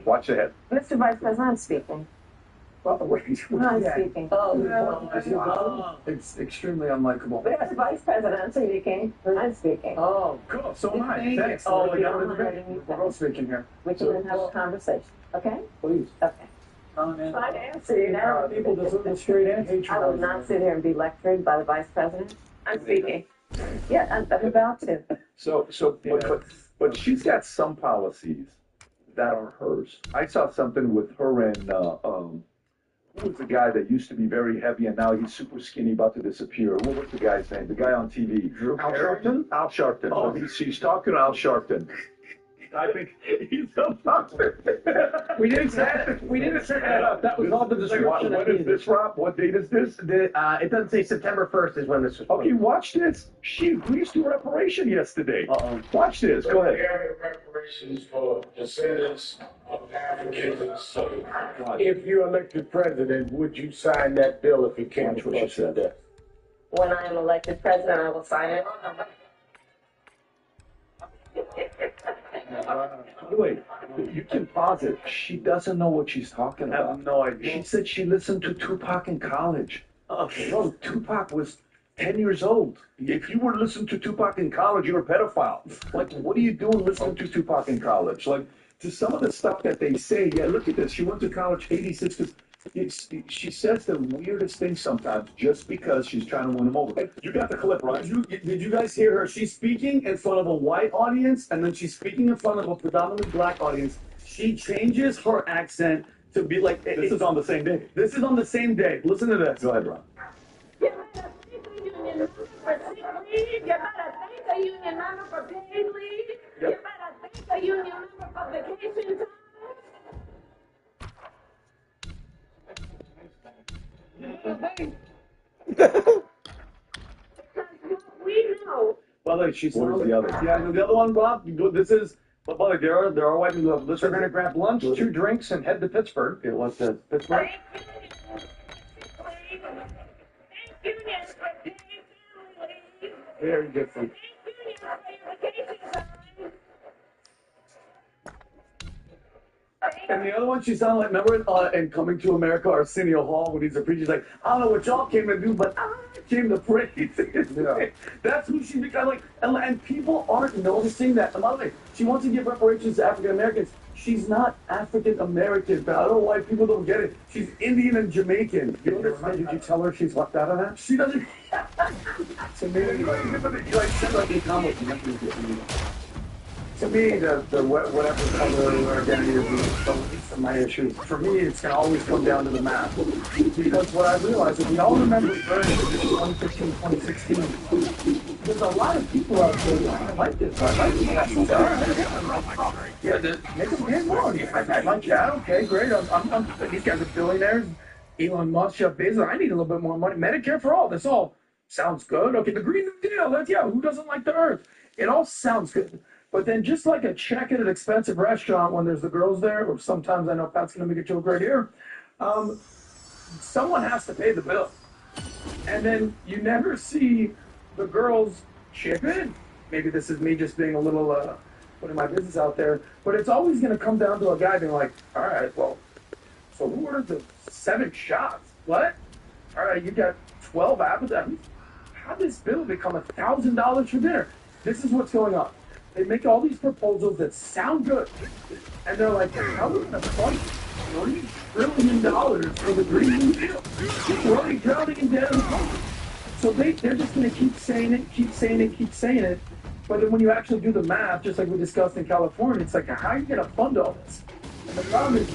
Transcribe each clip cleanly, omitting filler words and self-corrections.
Watch ahead. Mr. Vice President, I'm speaking. Well, wait. I'm Yeah. speaking. It's extremely unlikable. Mr. Vice President, I'm speaking. I'm speaking. Oh, cool. So am I. Thanks. Oh, We you got don't it. mind letting me We're both speaking here. We can have a conversation, okay? Please. Okay. Trying to answer you now. People deserve a straight answer. I will not sit here and be lectured by the Vice President. I'm speaking. Yeah, I'm about to. But she's got some policies that are hers. I saw something with her and who was the guy that used to be very heavy and now he's super skinny, about to disappear? What was the guy's name? The guy on TV. Al Sharpton? Al Sharpton. Oh, she's talking to Al Sharpton. I think he's a monster. We didn't set that up. That was all the description. When is this, Rob? What date is this? It doesn't say September 1st is when this was. Okay, watch this. She agrees to reparation yesterday. Watch this. Go ahead. Area reparations for descendants of Africans and slaves. If you elected president, would you sign that bill if it came Watch what she across your said. desk? When I am elected president, I will sign it. By the way, you can pause it. She doesn't know what she's talking about. I have no idea. She said she listened to Tupac in college. Okay. Bro, Tupac was 10 years old. If you were listening to Tupac in college, you're a pedophile. Like, what are you doing listening to Tupac in college? Like, to some of the stuff that they say, yeah, look at this. She went to college 86 because she says the weirdest things sometimes just because she's trying to win them over. You got the clip, right? Did you guys hear her? She's speaking in front of a white audience, and then she's speaking in front of a predominantly black audience. She changes her accent to be like. This is on the same day. This is on the same day. Listen to this. Go ahead, Ron. You better thank the union member for sick leave. You better thank the union member for paid leave. You better thank the union member for vacation time. Because what we know. By the way, she's What was the other? Yeah, the other one, Rob. This is. But by the way, there are white people who have this. They're going to grab lunch, 2 drinks, and head to Pittsburgh. It was the Pittsburgh. Thank union for paid family leave. Very different. Thank union for vacation time. And the other one, she sounded like, remember in Coming to America, Arsenio Hall, when he's a preacher, he's like, I don't know what y'all came to do, but I came to praise. Yeah. That's who she became like, and people aren't noticing that. And by the way, she wants to give reparations to African Americans. She's not African American, but I don't know why people don't get it. She's Indian and Jamaican. You understand? Did you tell her she's left out of that? She doesn't. To me, to me, the whatever color or identity is the least of my issues. For me, it's going to always come down to the math. Because what I realized is we all remember during 2015, 2016, there's a lot of people out there that like this. I like this. Yeah, make them pay more. I like that. Okay, great. These guys are billionaires. Elon Musk, Jeff Bezos. I need a little bit more money. Medicare for all. This all sounds good. Okay, the Green New Deal. Who doesn't like the Earth? It all sounds good. But then just like a check at an expensive restaurant when there's the girls there, or sometimes I know Pat's going to make a joke right here, someone has to pay the bill. And then you never see the girls chip in. Maybe this is me just being a little, putting my business out there, but it's always going to come down to a guy being like, all right, well, so who ordered the 7 shots? What? All right, you got 12 appetizers. How did this bill become $1,000 for dinner? This is what's going on. They make all these proposals that sound good, and they're like, how are we going to fund $3 trillion for the Green New Deal? We're already drowning in debt. So they're just going to keep saying it. But then when you actually do the math, just like we discussed in California, it's like, how are you going to fund all this? And the problem is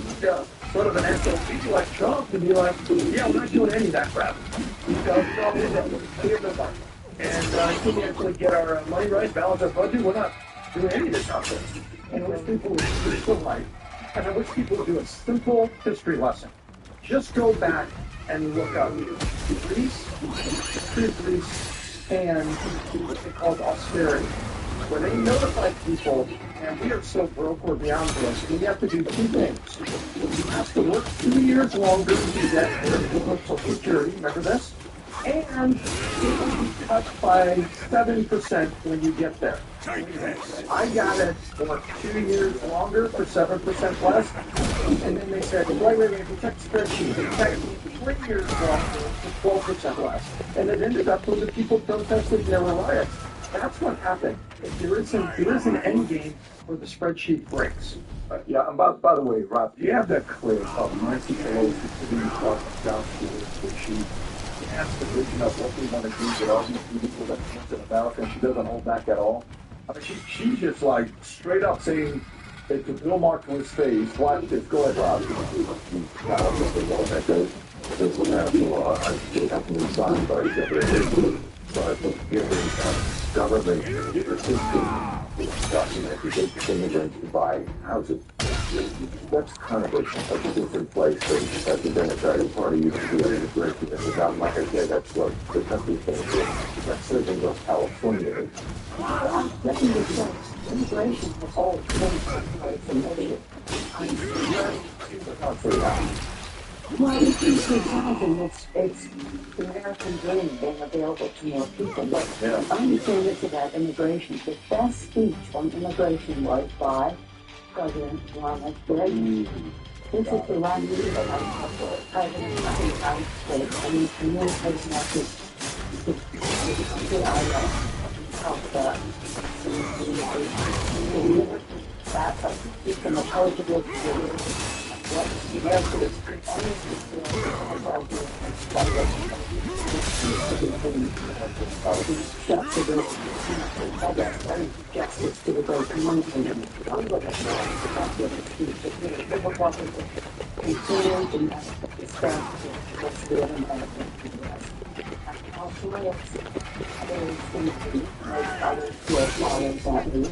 sort of an SOB like Trump to be like, yeah, we're not doing any of that crap. And until we actually get our money right, balance our budget, we're not doing any of this nonsense. And I wish people would do it right. And I wish people would do a simple history lesson. Just go back and look up Greece, and what they called austerity, where they notified people, and we are so broke, we're beyond this. We have to do 2 things. You have to work 2 years longer to get Social Security. Remember this? and it will be cut by 7% when you get there. I got it for 2 years longer for 7% less, and then they said, wait, we checked the spreadsheet. It checked 3 years longer for 12% less. And it ended up with the people protesting, there were riots. That's what happened. There is an end game where the spreadsheet breaks. Yeah, and by the way, Rob, do you have that clip of Nancy Pelosi sitting across the South where she asked the vision of what we want to do with all these people that comes in America, and she doesn't hold back at all? I mean, she's just like straight up saying it to Bill Maher to his face. Watch this. Go ahead, Rob. There's a national law. I have to sign by the government assisting immigrants to buy houses. That's kind of a different place than the Democratic Party used to be an immigration. And like I said, that's what the country's going to do. That's certainly what California is. I'm getting the sense immigration has always been away from Asia. Well, it's easy housing. It's the American dream being available to more people. But I'm saying this about immigration. The best speech on immigration was by President Ronald Reagan. This is the one that President of the United States, and he's communicating message to the island of the from the positive what the rest of the justice to the great community.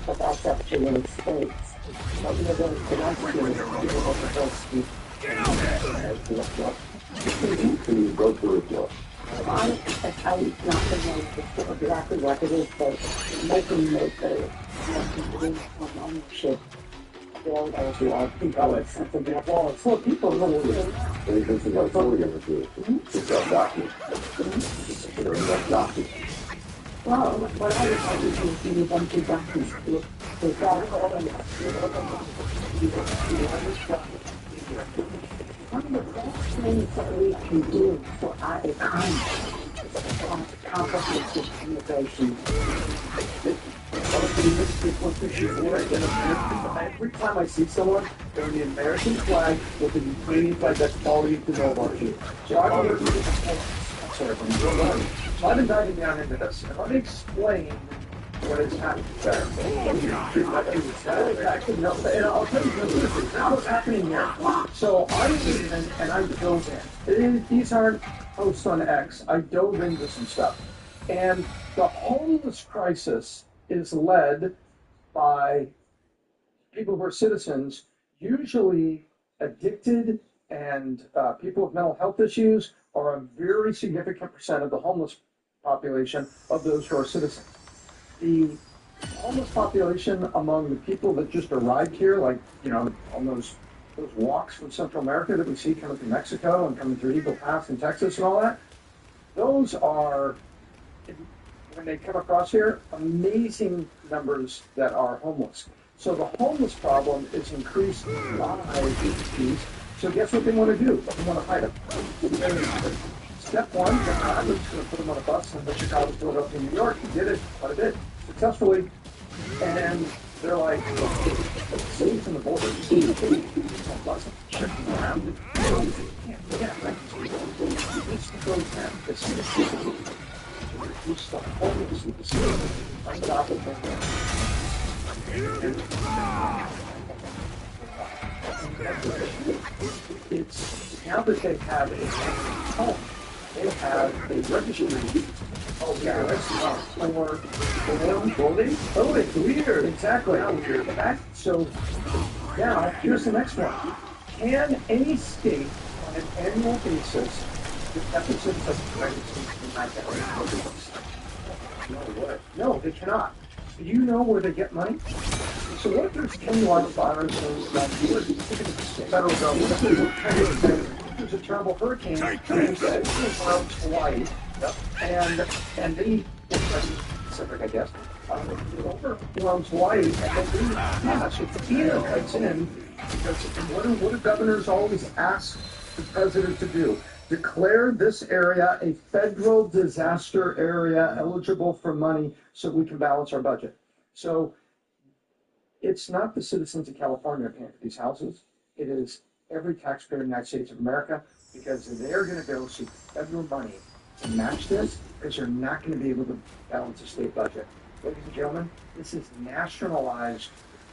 But that's up to the states. But we're going to go through it. I'm not going to know exactly what it is, but making the ownership available to our people is something that for people who are well, what I would like to do is give you them two documents. One of the best things that we can do for our economy is comprehensive immigration. Every time I see someone, they're the American flag with the Ukrainian flag. That's all you need to know about you. So I've been diving down into this. Let me explain what is happening there. And I'll tell you what's happening here. So I was in and I dove in. These aren't posts on X. I dove into some stuff. And the homeless crisis is led by people who are citizens, usually addicted, and people with mental health issues are a very significant percent of the homeless population of those who are citizens. The homeless population among the people that just arrived here, like, on those walks from Central America that we see coming through Mexico and coming through Eagle Pass in Texas and all that, those are, when they come across here, amazing numbers that are homeless. So the homeless problem is increased by these. So guess what they want to do? They want to hide them. Step one, I was going to put them on a bus and the Chicago, Philadelphia, New York. He did it quite a bit successfully. And they're like, safe from the border. Bus, check them around. This goes down. This the homeless with the state. Stop it. It's now that they have a home, they have a registry. Oh yeah, that's voting. Weird, exactly. Weird. So now here's the next one. Can any state on an annual basis the deficits of pregnancy No, they cannot. Do you know where they get money? So what if there's 10 wildfires around here? Federal government. There's a terrible hurricane around Hawaii. Yep. and then Pacific, I guess. Overwhelms Hawaii, and then gosh, it's Ina cuts in because what do governors always ask the president to do? Declare this area a federal disaster area eligible for money so we can balance our budget. So it's not the citizens of California paying for these houses. It is every taxpayer in the United States of America, because they're going to go seek federal money to match this, because they're not going to be able to balance the state budget. Ladies and gentlemen, this is nationalized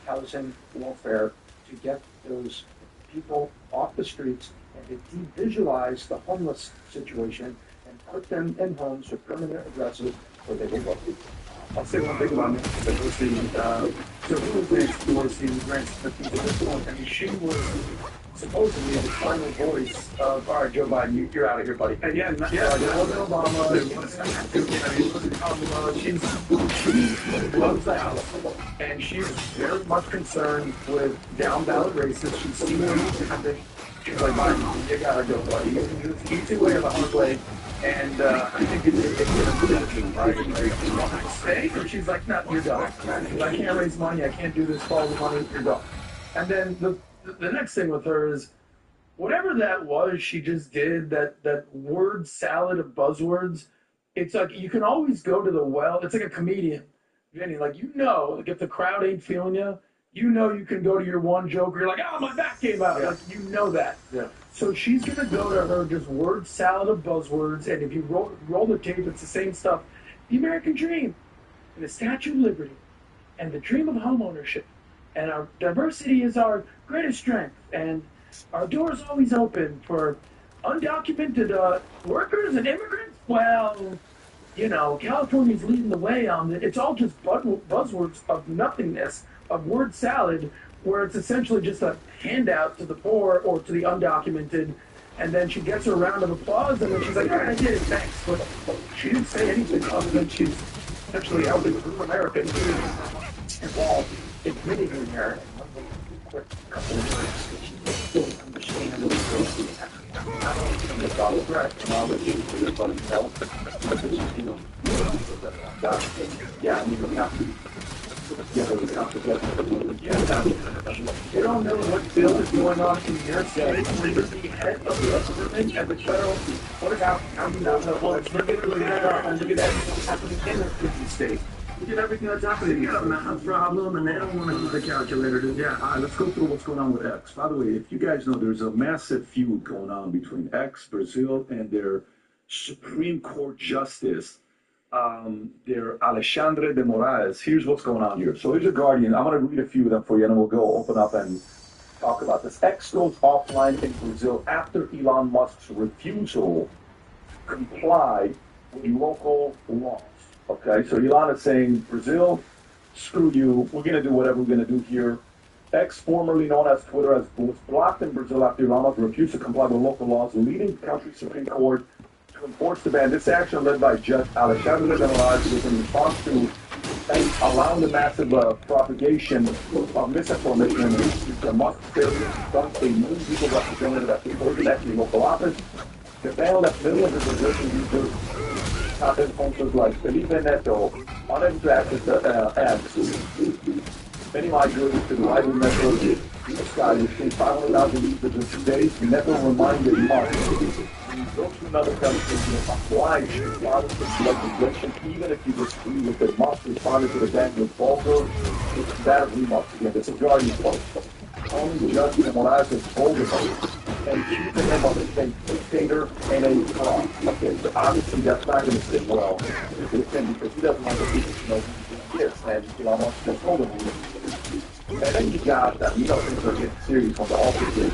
housing welfare to get those people off the streets and to devisualize the homeless situation and put them in homes with permanent addresses where they will go. I'll say one thing about Nancy Pelosi. So who was Nancy Pelosi? Grant Smith at this point. I mean, she was supposedly the final voice of, all right, Joe Biden, you're out of here, buddy. And it wasn't Obama, it wasn't Kamala. She loves the House, and she's very much concerned with down ballot races. She's seen what's happening. She's like, Biden, you gotta go, buddy. It's easy way of a hard way. And I think it's right? Stay? Or she's like, no, you're done. I can't raise money. I can't do this. Follow the money. You're done. And then the next thing with her is, whatever that was she just did, that word salad of buzzwords, it's like you can always go to the well. It's like a comedian, Vinny. Like, like if the crowd ain't feeling you, you can go to your one joke where you're like, oh, my back came out. Yeah. Like, that. Yeah. So she's going to go to her just word salad of buzzwords, and if you roll the tape, it's the same stuff. The American dream, and the Statue of Liberty, and the dream of home ownership, and our diversity is our greatest strength, and our doors always open for undocumented workers and immigrants. Well, California's leading the way on it. It's all just buzzwords of nothingness, of word salad, where it's essentially just a handout to the poor or to the undocumented, and then she gets her round of applause, and then she's like, all right, I did it, thanks. But she didn't say anything other than she's essentially helping group America involved admitting in her. Quick couple of words. She didn't understand what you don't know what bill is going on in your state. You're the head of the government and the federal. What about counting down the votes? Look at what's happening in the 50 states. Look at everything that's happening. You got a math problem, and they don't want to use the calculator. All right, let's go through what's going on with X. By the way, if you guys know, there's a massive feud going on between X, Brazil, and their Supreme Court Justice, their Alexandre de Moraes. Here's what's going on here. So here's a Guardian. I'm going to read a few of them for you, and then we'll go open up and talk about this. X goes offline in Brazil after Elon Musk's refusal to comply with local laws. Okay, so Elon is saying, Brazil, screw you. We're going to do whatever we're going to do here. X, formerly known as Twitter, was blocked in Brazil after Elon Musk refused to comply with local laws, leading the country's Supreme Court to enforce the ban. This action, led by Judge Alexandre de Moraes, was in response to allowing the massive propagation of misinformation and the Musk failure to confront a new legal representative at the Presidential local office. The ban left millions of Brazilian users, top influencers like Felipe Neto, unable to access the ads. Many migrated to the rival metro. This guy has seen 500,000 users in 2 days. Neto reminded Musk, when you go to another country, you're obliged to follow this legislation, even if you disagree with it. Musk responded to the ban with vulgar, with combative remarks. Again, this is Guardian post. Only Judge Moraes has told him and accusing him of a dictator and a fraud. Okay, so obviously that's not going to sit well with him because he doesn't want the people to know who he is. And Elon Musk just told him who. And then you got things are getting serious on the opposite.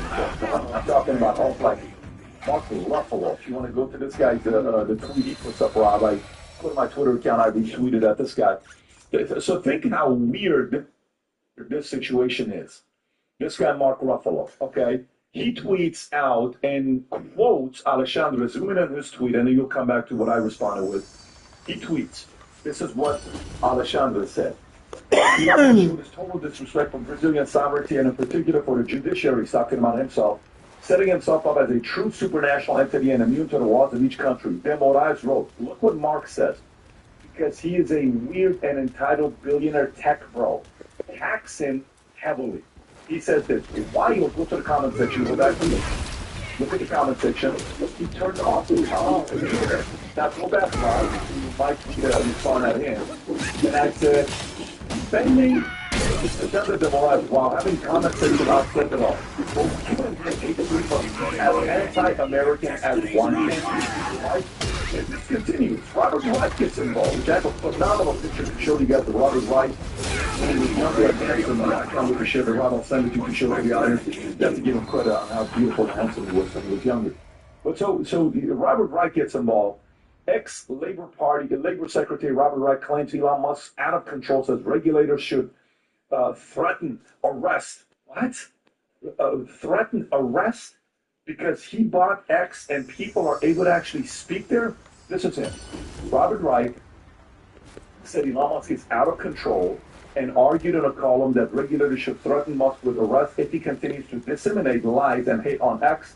I'm talking about all like Mark Ruffalo. If you want to go to this guy's the tweet he puts up, Rob, I put my Twitter account, I retweeted at this guy. So think how weird this situation is. This guy, Mark Ruffalo, okay? He tweets out and quotes Alexandre. Zoom in on his tweet, and then you'll come back to what I responded with. He tweets. This is what Alexandre said. He was total disrespect for Brazilian sovereignty, and in particular for the judiciary, he's talking about himself, setting himself up as a true supranational entity and immune to the laws of each country. De Moraes wrote, look what Mark says, because he is a weird and entitled billionaire tech bro. Tax him heavily. He says this. Why? You'll go to the comment section. Go back to this. Look at the comment section. He turned off the computer. Now go back, Mark. You might you saw that in. And I said, spending September de Moraes while having comment section offset it all. As anti-American as one can. Right? And this continues. Robert Wright gets involved. Jack, a phenomenal picture to show you guys the Robert Wright. He was younger and handsome. I come with the shit. Rob, I'll send it to you to show to the audience. You have to give him credit on how beautiful and handsome he was when he was younger. But so Robert Wright gets involved. Ex-Labor Party, the Labor Secretary Robert Wright claims Elon Musk's out of control, says regulators should threaten arrest. What? Threaten arrest? Because he bought X and people are able to actually speak there? This is him. Robert Wright said Elon Musk is out of control and argued in a column that regulators should threaten Musk with arrest if he continues to disseminate lies and hate on X.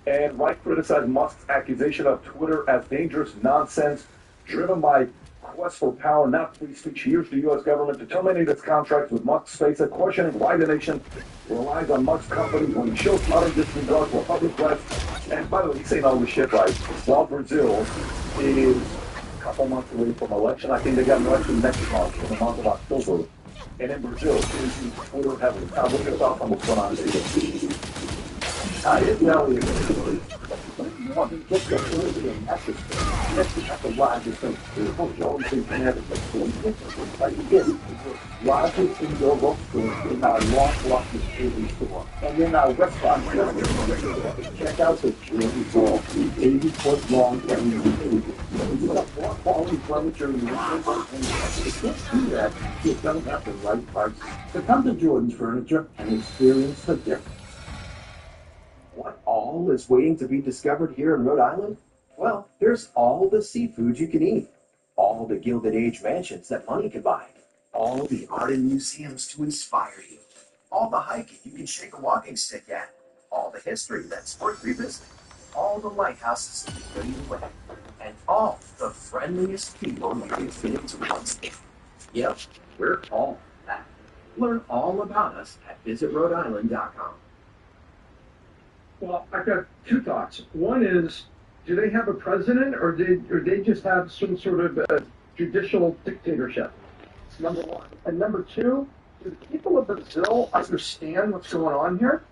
And Wright criticized Musk's accusation of Twitter as dangerous nonsense driven by quest for power, not free speech. He urged the U.S. government to terminate its contracts with Musk's SpaceX, questioning why the nation relies on Musk's company when he shows utter disregard for public rights. And by the way, he's saying all this shit right. While Brazil is a couple months away from election, I think they got an election next month, in the month of October. And in Brazil, it's using Twitter heavily. Now, look at what's going on today. I didn't know it. You want to get the political message. That's the logic of people. You always think you have it. Like you get logic in your bookstore, in our long-walking movie store. And in our restaurant, check out the really long, 80-foot long movie. You got more quality furniture in your room. And you can't do that if you don't have the right parts. So come to Jordan's Furniture and experience the difference. What all is waiting to be discovered here in Rhode Island? Well, there's all the seafood you can eat, all the Gilded Age mansions that money can buy, all the art and museums to inspire you, all the hiking you can shake a walking stick at, all the history that's worth revisiting, all the lighthouses to blow you away, and all the friendliest people you can fit into one stick. Yep, we're all that. Learn all about us at visitrhodeisland.com. Well, I've got two thoughts. One is, do they have a president, or they just have some sort of judicial dictatorship? It's number one. And number two, do the people of Brazil understand what's going on here?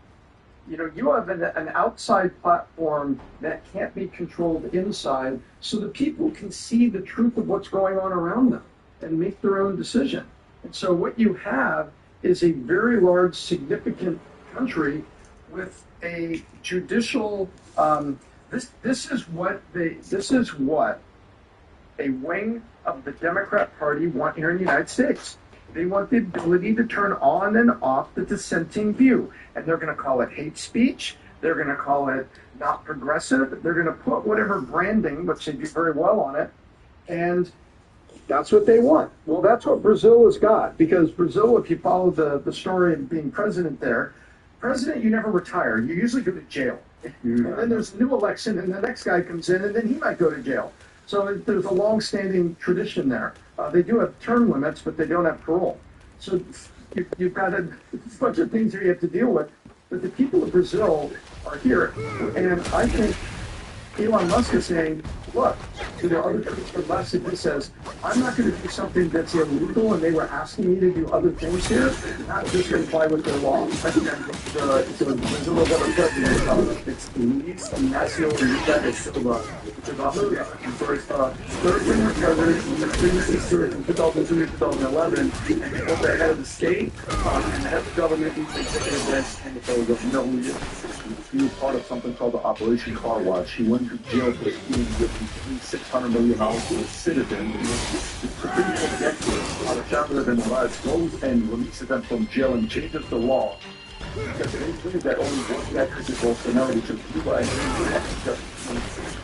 You know, you have an outside platform that can't be controlled inside, so the people can see the truth of what's going on around them and make their own decision. And so what you have is a very large, significant country with a judicial. This is what a wing of the Democrat Party want here in the United States. They want the ability to turn on and off the dissenting view, and they're going to call it hate speech. They're going to call it not progressive. They're going to put whatever branding, which they do very well on it, and that's what they want. Well, that's what Brazil has got, because Brazil, if you follow the story of being president there, president, you never retire. You usually go to jail. And then there's a new election, and the next guy comes in, and then he might go to jail. So there's a long-standing tradition there. They do have term limits, but they don't have parole. So you've got a bunch of things that you have to deal with. But the people of Brazil are here. And I think Elon Musk is saying, look, to the other people left, he says, I'm not going to do something that's illegal, and they were asking me to do other things here, not just comply with their law. I think the Brazil got a president, it's Luiz Inácio Lula da Silva, which is also the first third winner president, the previous year in 2002 to 2011, and he was the head of the state, and the head of the government, he's the executive branch, and so he was part of something called the Operation Car Wash. He went to jail for stealing $600 million to a citizen. The Supreme Court executive, Alexandre de Moraes, goes and releases them from jail and changes the law. Because they believe that only one guy could do Bolsonaro, which is Cuba, and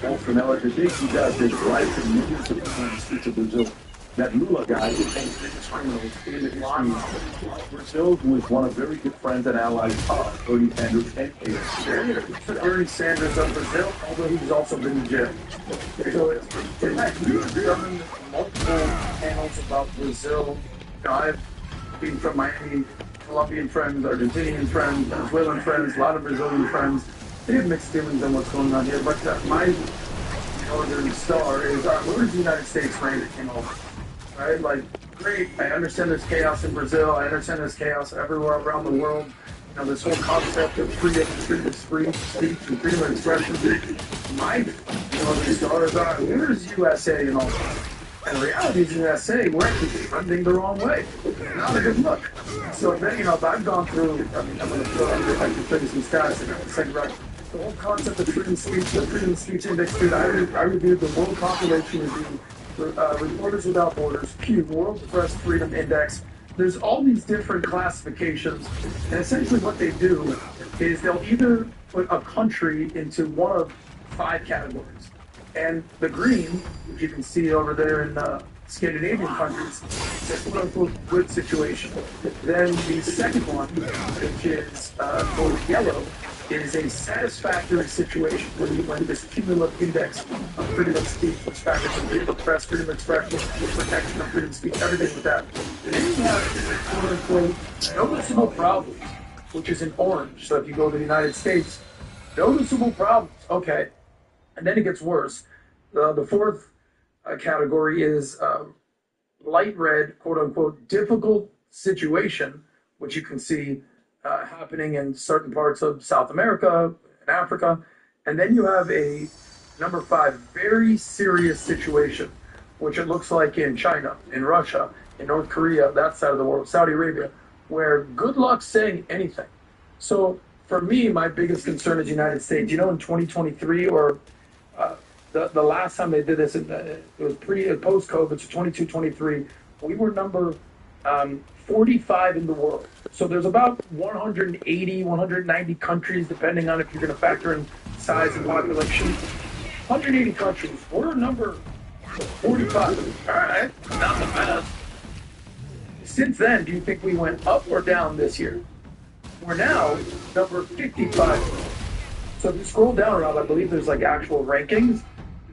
Bolsonaro, the day he does, there's riots and millions of people in the streets of Brazil. that Lula guy is one of the biggest criminals in the history of Brazil, who is one of very good friends and allies of Bernie Sanders and AOC. Bernie Sanders of Brazil, although he's also been in jail. So you've done multiple panels about Brazil. You know, I've been from Miami, Colombian friends, Argentinian friends, Venezuelan friends, a lot of Brazilian friends. They have mixed feelings on what's going on here, but my northern star is where is the United States ranked in all this? Right? Like, great, I understand there's chaos in Brazil, I understand there's chaos everywhere around the world. You know, this whole concept of freedom of speech and freedom of expression. My northern star is where's USA in all this? And the reality is in USA, we're actually trending the wrong way. Not a good look. So then, you know, if I've gone through, I mean, I'm going to throw you some stats in a second, right? The whole concept of freedom of speech, the freedom of speech index, dude, I reviewed the World Population Review, Reporters Without Borders, Pew, World Press Freedom Index. There's all these different classifications, and essentially what they do is they'll either put a country into one of 5 categories. And the green, which you can see over there in Scandinavian countries, is a quote-unquote good situation. Then the second one, which is called yellow, is a satisfactory situation when this cumulative index of freedom of speech, which factors in freedom of press, freedom of expression, protection of freedom of speech, everything with that. And then you have quote-unquote noticeable problems, which is in orange. So if you go to the United States, noticeable problems, okay. And then it gets worse. The fourth category is light red, quote-unquote, difficult situation, which you can see happening in certain parts of South America and Africa. And then you have a number 5, very serious situation, which it looks like in China, in Russia, in North Korea, that side of the world, Saudi Arabia, where good luck saying anything. So for me, my biggest concern is the United States. You know, in 2023 or the last time they did this, it was post-COVID, so 22-23, we were number 45 in the world. So there's about 180, 190 countries, depending on if you're going to factor in size and population. 180 countries. We're number 45. All right, not the best. Since then, do you think we went up or down this year? We're now number 55. So if you scroll down, Rob, I believe there's like actual rankings.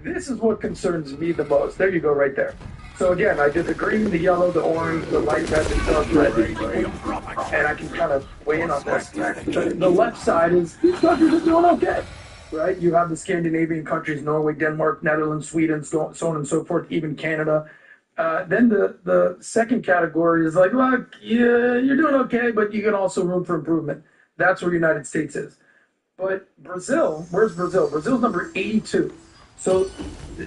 This is what concerns me the most. There you go, right there. So again, I did the green, the yellow, the orange, the light red, the dark red, and I can kind of weigh in on this. The left side is these countries are doing okay, right? You have the Scandinavian countries, Norway, Denmark, Netherlands, Sweden, so on and so forth, even Canada. Then the second category is like, look, yeah, you're doing okay, but you got also room for improvement. That's where the United States is. But Brazil, where's Brazil? Brazil's number 82. So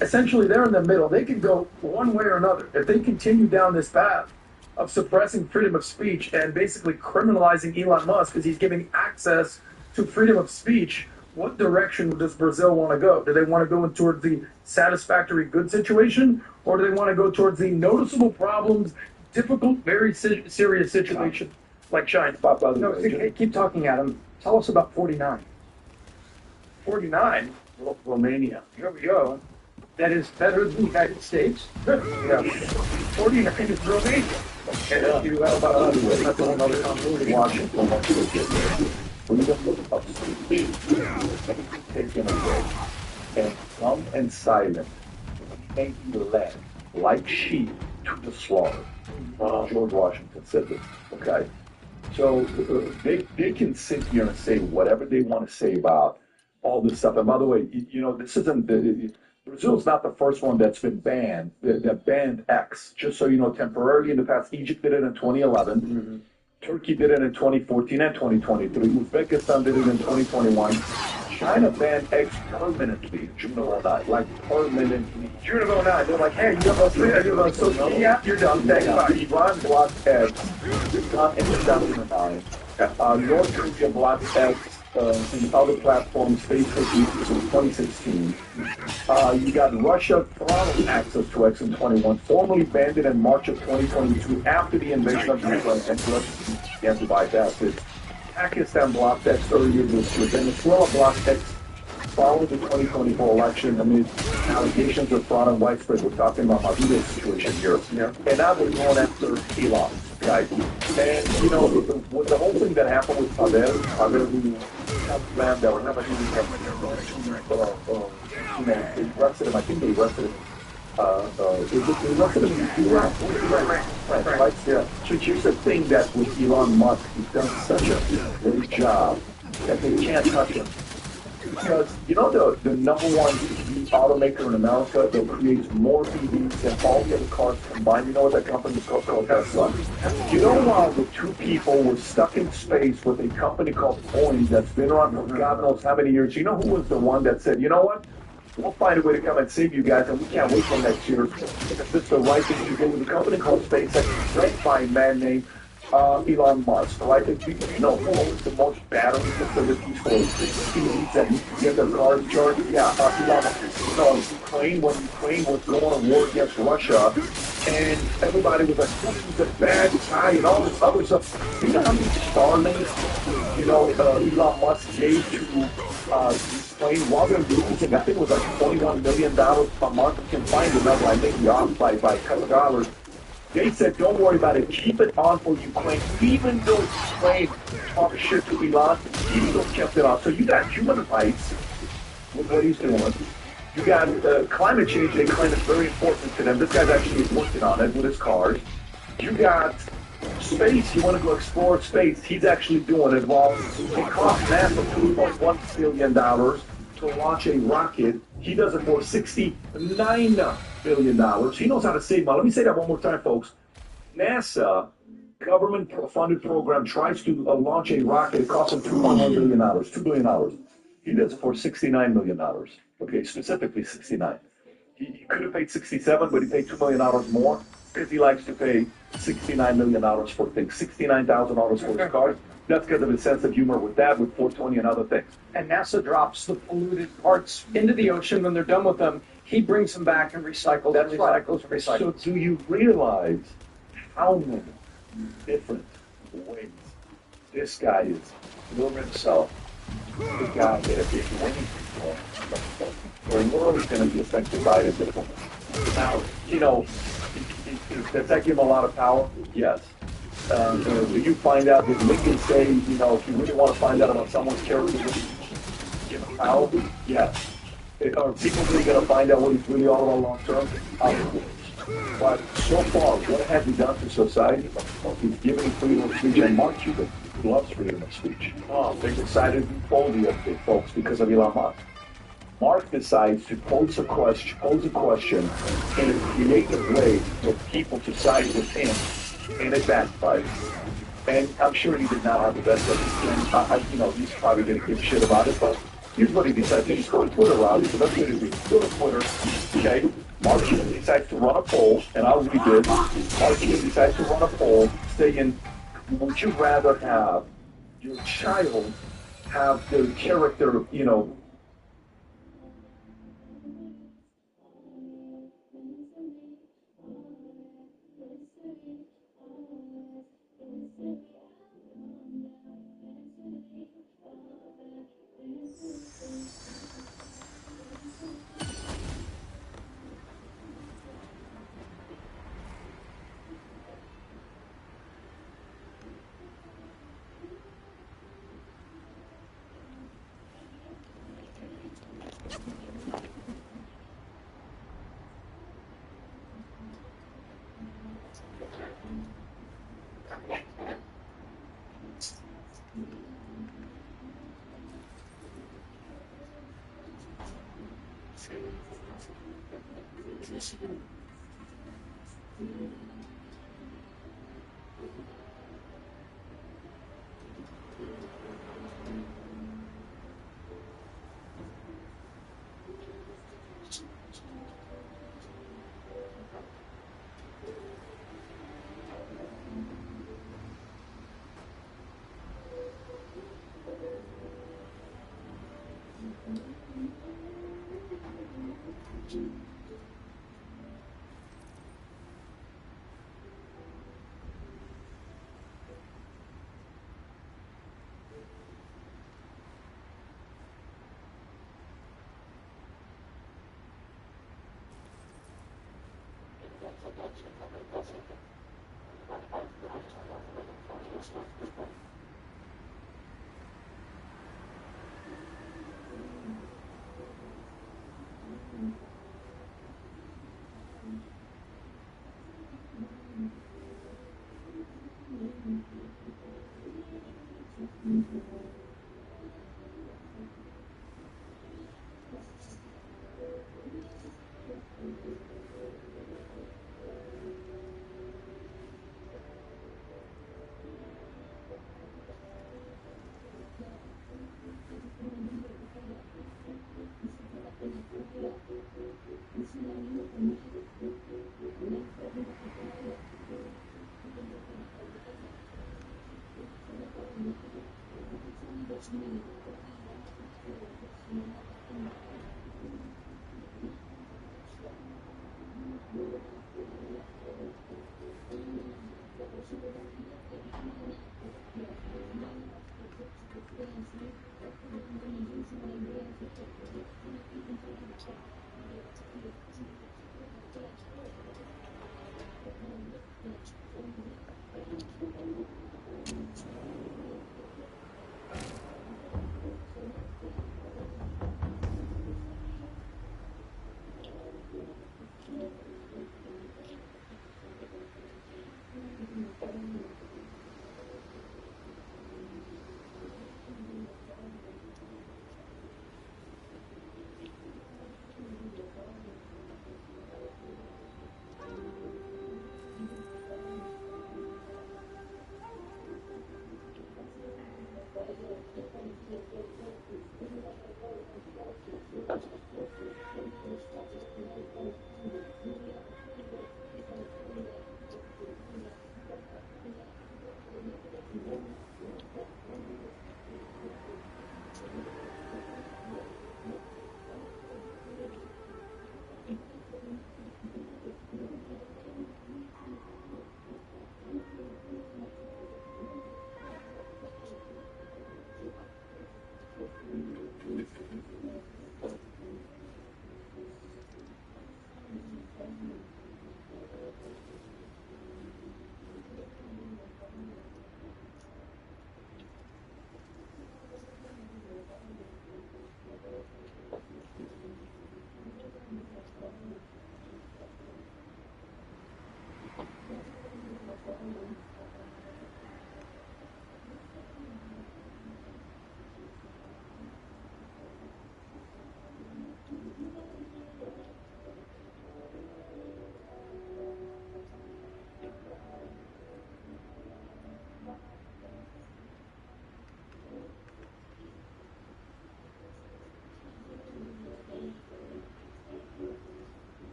essentially they're in the middle. They can go one way or another. If they continue down this path of suppressing freedom of speech and basically criminalizing Elon Musk because he's giving access to freedom of speech, what direction does Brazil want to go? Do they want to go towards the satisfactory good situation, or do they want to go towards the noticeable problems, difficult, very serious situation like China? No, keep talking, Adam. Tell us about 49. 49? Romania. Here we go. That is better than the United States. Yeah. 49 is Romania. And you have about that's a whole other conversation. Washington, freedom of speech taken away, and dumb and silent may be led like sheep to the slaughter. George Washington said this. Okay, so they can sit here and say whatever they want to say about all this stuff. And by the way, you know, this isn't Brazil's not the first one that's been banned. That banned X. Just so you know, temporarily in the past, Egypt did it in 2011. Mm-hmm. Turkey did it in 2014 and 2023. Uzbekistan did it in 2021. China banned X permanently. June of 09, like permanently. June of 09, they're like, hey, you have a social media, you're done. Thanks, bye. Iran blocked X in 2009. North Korea blocked X. In other platforms, Facebook, YouTube, in 2016. You got Russia throttled access to X in 21, formally banned it in March of 2022 after the invasion of Ukraine and Russia began to bypass it. Pakistan blocked X earlier this year. Venezuela blocked X following the 2024 election, amid allegations of fraud and widespread, we're talking about Maduro situation here. Yeah. And now they're going after Elon, right? And, you know, with the whole thing that happened with Pavel who man that was never even they arrested him, I think they arrested him. They arrested him in right? Yeah. So here's the thing that with Elon Musk, he's done such a great job that they can't touch him. Because, you know, the number one EV automaker in America that creates more EVs than all the other cars combined, you know what that company is called Tesla? You know, the two people were stuck in space with a company called Boeing that's been around for God knows how many years. You know who was the one that said, you know what? We'll find a way to come and save you guys, and we can't wait till next year. Because it's the right thing to do with a company called SpaceX, led by a man named Elon Musk, right? And you know who owns the most battery facilities for EVs that you can get their cars charged? Yeah, Elon Musk. You know, Ukraine, when Ukraine was going to war against Russia, and everybody was like, this is a bad guy, and all this other stuff. You know how many Starlinks, you know, Elon Musk gave to Ukraine while they're losing? I think it was like $21 million a month. You can find the number, I think, off by a couple of dollars. They said, don't worry about it. Keep it on for Ukraine. Even though Ukraine talked shit to Elon, he still kept it on. So you got human rights with what he's doing. You got climate change. They claim it's very important to them. This guy's actually working on it with his cars. You got space. You want to go explore space. He's actually doing it. Well, it cost NASA $2.1 billion to launch a rocket. He does it for $69 billion. He knows how to save money. Let me say that one more time, folks. NASA, government-funded program, tries to launch a rocket. It costs him $2.1 billion, $2 billion. He does it for $69 million. Okay, specifically 69. He could have paid 67, but he paid $2 million more because he likes to pay $69 million for things, $69,000 for his cars. That's because of his sense of humor with that, with 420 and other things. And NASA drops the polluted parts into the ocean. When they're done with them, he brings them back and recycles. That's and right. recycles and recycles. So do you realize how many different ways this guy is doing himself? The guy that if he's winning people, the world is going to be affected by it. Now, you know, does that give him a lot of power? Yes. Do you find out, did Lincoln say, you know, if you really want to find out about someone's character, give him power? Yes. Are people really going to find out what he's really all about long term? Of course. But so far, what has he done to society? He's giving freedom of speech, and Mark Cuban loves freedom of speech. They decided to fold the update, folks, because of Elon Musk. Mark decides to pose a question in a creative way for people to side with him, and it backfired. And I'm sure he did not have the best of it. You know, he's probably going to give shit about it, but here's what he decides. He's going to Twitter out. He said, let's do this. Go to Twitter. Okay? Mark Cuban decides to run a poll, and I'll read this. Mark Cuban decides to run a poll saying, would you rather have your child have the character, you know,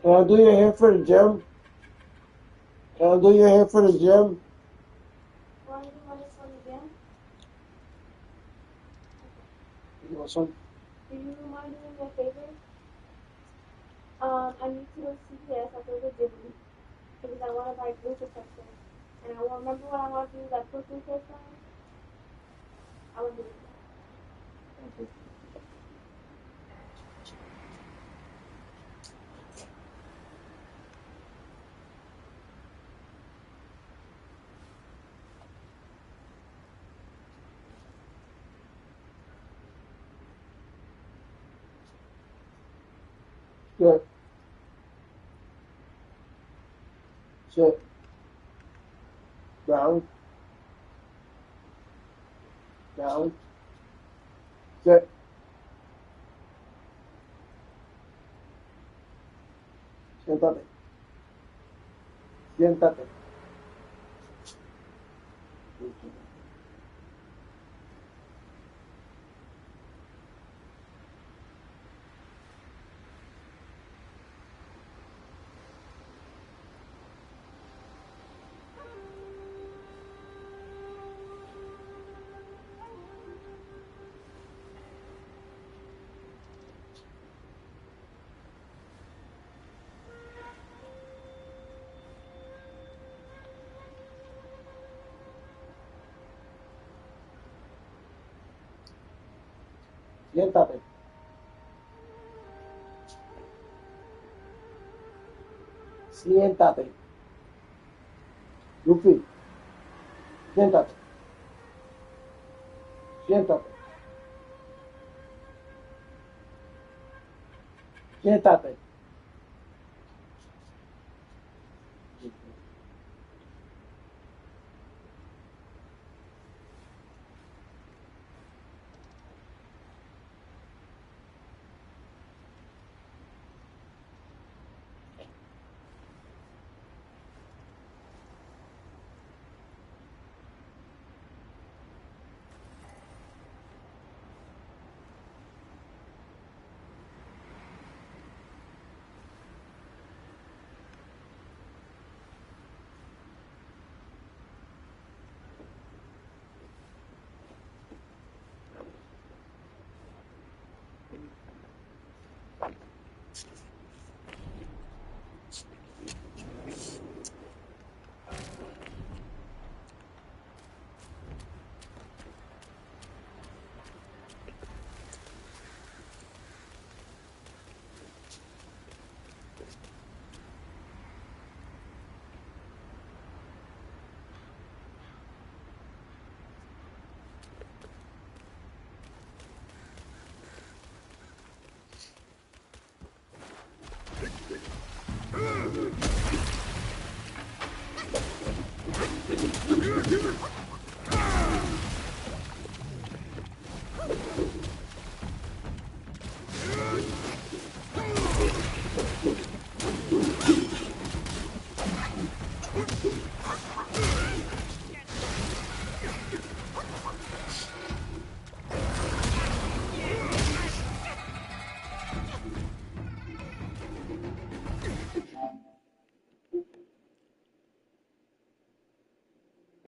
Can I do your hair for the gym? Can I do your hair for the gym? Why do you want this one again? You want some? Do you mind doing me a favor? I need to go to CVS after the gym because I want to buy glue protectors. And I will remember what I want to do that put glucose on. I will do it. Thank you. Sit. Sit. Down. Down. Sit. Siéntate. Siéntate. Siéntate. Siéntate. Luffy. Siéntate. Siéntate. Siéntate.